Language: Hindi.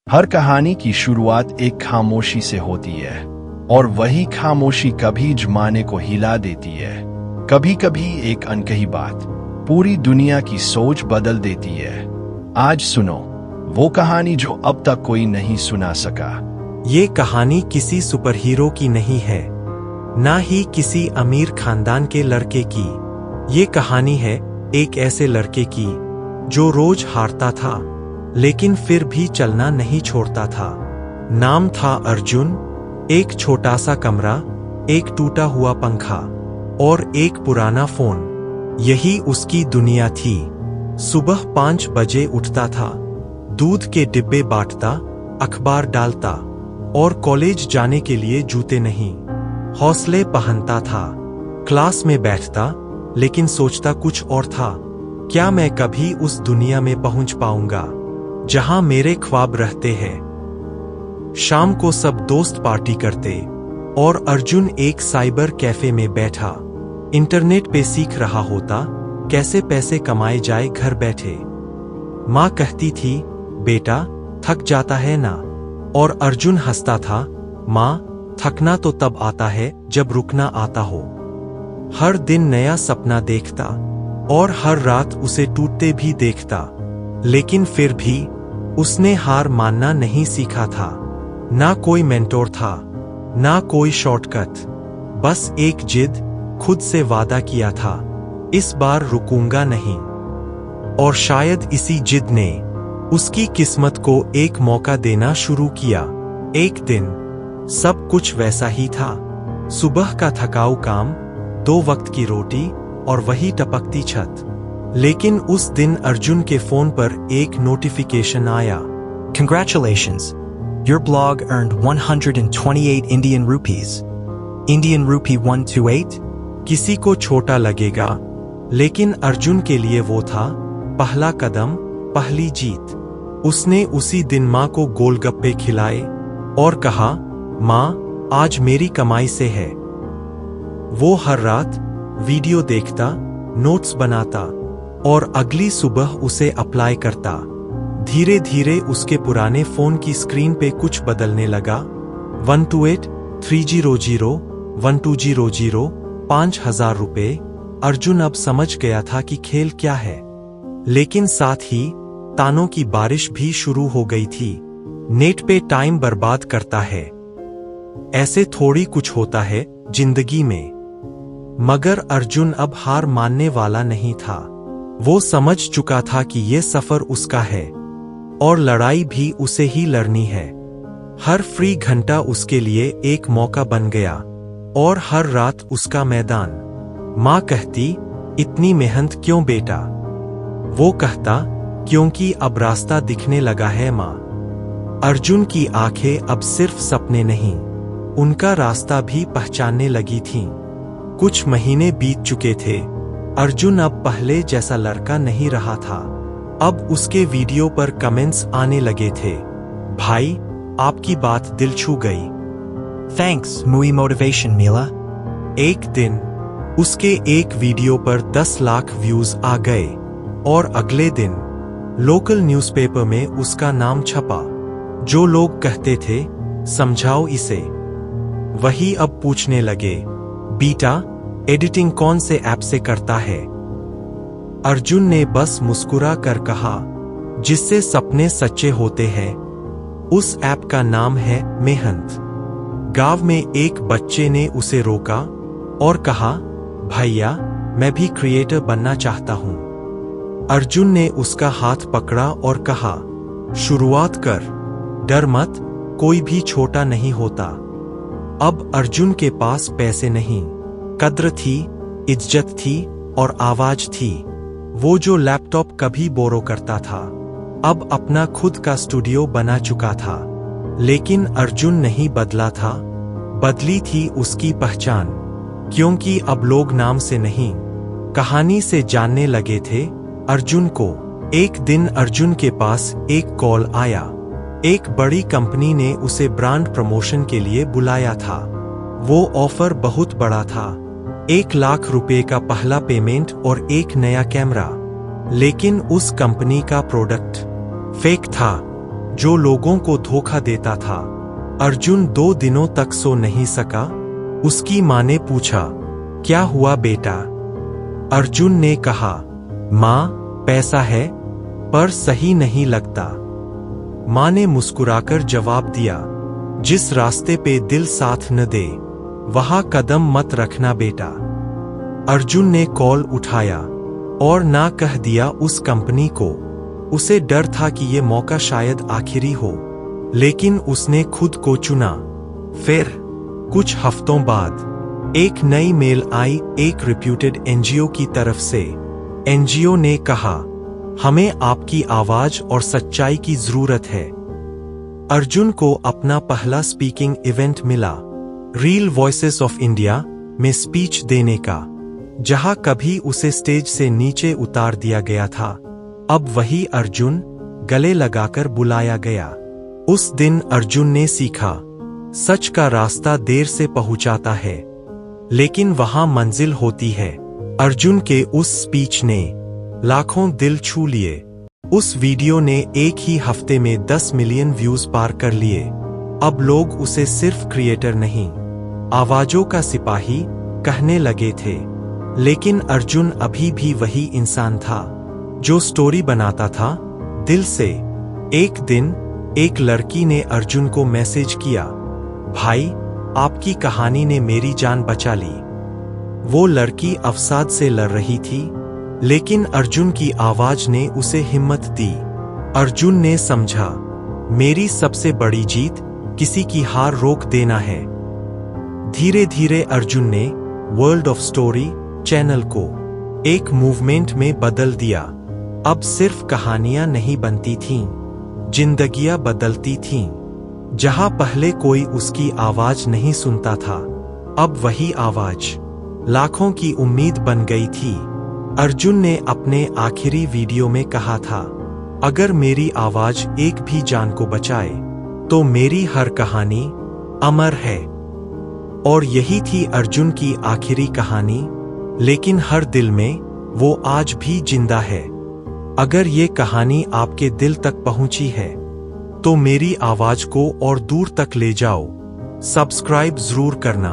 हर कहानी की शुरुआत एक खामोशी से होती है और वही खामोशी कभी जमाने को हिला देती है। कभी कभी एक अनकही बात पूरी दुनिया की सोच बदल देती है। आज सुनो वो कहानी जो अब तक कोई नहीं सुना सका। ये कहानी किसी सुपरहीरो की नहीं है, ना ही किसी अमीर खानदान के लड़के की। ये कहानी है एक ऐसे लड़के की जो रोज हारता था लेकिन फिर भी चलना नहीं छोड़ता था। नाम था अर्जुन। एक छोटा सा कमरा, एक टूटा हुआ पंखा और एक पुराना फोन, यही उसकी दुनिया थी। सुबह 5 बजे उठता था, दूध के डिब्बे बांटता, अखबार डालता और कॉलेज जाने के लिए जूते नहीं, हौसले पहनता था। क्लास में बैठता लेकिन सोचता कुछ और था। क्या मैं कभी उस दुनिया में पहुंच पाऊंगा जहां मेरे ख्वाब रहते हैं? शाम को सब दोस्त पार्टी करते और अर्जुन एक साइबर कैफे में बैठा इंटरनेट पे सीख रहा होता कैसे पैसे कमाए जाए घर बैठे। माँ कहती थी, बेटा थक जाता है ना? और अर्जुन हंसता था, माँ थकना तो तब आता है जब रुकना आता हो। हर दिन नया सपना देखता और हर रात उसे टूटते भी देखता, लेकिन फिर भी उसने हार मानना नहीं सीखा था। ना कोई मेंटोर था, ना कोई शॉर्टकट, बस एक जिद। खुद से वादा किया था, इस बार रुकूंगा नहीं। और शायद इसी जिद ने उसकी किस्मत को एक मौका देना शुरू किया। एक दिन सब कुछ वैसा ही था। सुबह का थकाऊ काम, 2 वक्त की रोटी और वही टपकती छत। लेकिन उस दिन अर्जुन के फोन पर एक नोटिफिकेशन आया। Congratulations! Your blog earned 128 Indian rupees. Indian rupee 128? किसी को छोटा लगेगा, लेकिन अर्जुन के लिए वो था पहला कदम, पहली जीत। उसने उसी दिन माँ को गोलगप्पे खिलाए और कहा, माँ आज मेरी कमाई से है। वो हर रात वीडियो देखता, नोट्स बनाता और अगली सुबह उसे अप्लाई करता। धीरे धीरे उसके पुराने फोन की स्क्रीन पे कुछ बदलने लगा। 128, 300, 1200, 5,000 रुपए। अर्जुन अब समझ गया था कि खेल क्या है, लेकिन साथ ही तानों की बारिश भी शुरू हो गई थी। नेट पे टाइम बर्बाद करता है, ऐसे थोड़ी कुछ होता है जिंदगी में। मगर अर्जुन अब हार मानने वाला नहीं था। वो समझ चुका था कि ये सफर उसका है और लड़ाई भी उसे ही लड़नी है। हर फ्री घंटा उसके लिए एक मौका बन गया और हर रात उसका मैदान। माँ कहती, इतनी मेहनत क्यों बेटा? वो कहता, क्योंकि अब रास्ता दिखने लगा है माँ। अर्जुन की आंखें अब सिर्फ सपने नहीं, उनका रास्ता भी पहचानने लगी थीं। कुछ महीने बीत चुके थे। अर्जुन अब पहले जैसा लड़का नहीं रहा था। अब उसके वीडियो पर कमेंट्स आने लगे थे, भाई आपकी बात दिल छू गई। Thanks, Mui Motivation Mila. एक दिन उसके एक वीडियो पर 10 लाख व्यूज आ गए और अगले दिन लोकल न्यूज़पेपर में उसका नाम छपा। जो लोग कहते थे, समझाओ इसे, वही अब पूछने लगे, बेटा एडिटिंग कौन से ऐप से करता है? अर्जुन ने बस मुस्कुरा कर कहा, जिससे सपने सच्चे होते हैं। उस ऐप का नाम है मेहनत। गांव में एक बच्चे ने उसे रोका और कहा, भैया मैं भी क्रिएटर बनना चाहता हूं। अर्जुन ने उसका हाथ पकड़ा और कहा, शुरुआत कर, डर मत, कोई भी छोटा नहीं होता। अब अर्जुन के पास पैसे नहीं, कद्र थी, इज्जत थी और आवाज थी। वो जो लैपटॉप कभी बोरो करता था, अब अपना खुद का स्टूडियो बना चुका था। लेकिन अर्जुन नहीं बदला था, बदली थी उसकी पहचान। क्योंकि अब लोग नाम से नहीं, कहानी से जानने लगे थे अर्जुन को। एक दिन अर्जुन के पास एक कॉल आया। एक बड़ी कंपनी ने उसे ब्रांड प्रमोशन के लिए बुलाया था। वो ऑफर बहुत बड़ा था, 1 लाख रुपए का पहला पेमेंट और एक नया कैमरा। लेकिन उस कंपनी का प्रोडक्ट फेक था। जो लोगों को धोखा देता था। अर्जुन 2 दिनों तक सो नहीं सका। उसकी माँ ने पूछा, क्या हुआ बेटा? अर्जुन ने कहा, माँ, पैसा है पर सही नहीं लगता। माँ ने मुस्कुराकर जवाब दिया, जिस रास्ते पे दिल साथ न दे वहां कदम मत रखना बेटा। अर्जुन ने कॉल उठाया और ना कह दिया उस कंपनी को। उसे डर था कि ये मौका शायद आखिरी हो, लेकिन उसने खुद को चुना। फिर कुछ हफ्तों बाद एक नई मेल आई एक रिप्यूटेड एनजीओ की तरफ से। एनजीओ ने कहा, हमें आपकी आवाज और सच्चाई की जरूरत है। अर्जुन को अपना पहला स्पीकिंग इवेंट मिला, रियल वॉइसेस ऑफ इंडिया में स्पीच देने का। जहां कभी उसे स्टेज से नीचे उतार दिया गया था, अब वही अर्जुन गले लगाकर बुलाया गया। उस दिन अर्जुन ने सीखा, सच का रास्ता देर से पहुंचाता है, लेकिन वहां मंजिल होती है। अर्जुन के उस स्पीच ने लाखों दिल छू लिए। उस वीडियो ने एक ही हफ्ते में 10 मिलियन व्यूज पार कर लिए। अब लोग उसे सिर्फ क्रिएटर नहीं, आवाजों का सिपाही कहने लगे थे। लेकिन अर्जुन अभी भी वही इंसान था जो स्टोरी बनाता था दिल से। एक दिन एक लड़की ने अर्जुन को मैसेज किया, भाई, आपकी कहानी ने मेरी जान बचा ली। वो लड़की अवसाद से लड़ रही थी, लेकिन अर्जुन की आवाज ने उसे हिम्मत दी। अर्जुन ने समझा, मेरी सबसे बड़ी जीत किसी की हार रोक देना है। धीरे धीरे अर्जुन ने वर्ल्ड ऑफ स्टोरी चैनल को एक मूवमेंट में बदल दिया। अब सिर्फ कहानियां नहीं बनती थीं, जिंदगियां बदलती थीं। जहां पहले कोई उसकी आवाज नहीं सुनता था, अब वही आवाज लाखों की उम्मीद बन गई थी। अर्जुन ने अपने आखिरी वीडियो में कहा था, अगर मेरी आवाज एक भी जान को बचाए तो मेरी हर कहानी अमर है। और यही थी अर्जुन की आखिरी कहानी, लेकिन हर दिल में वो आज भी जिंदा है। अगर ये कहानी आपके दिल तक पहुंची है तो मेरी आवाज को और दूर तक ले जाओ। सब्सक्राइब जरूर करना।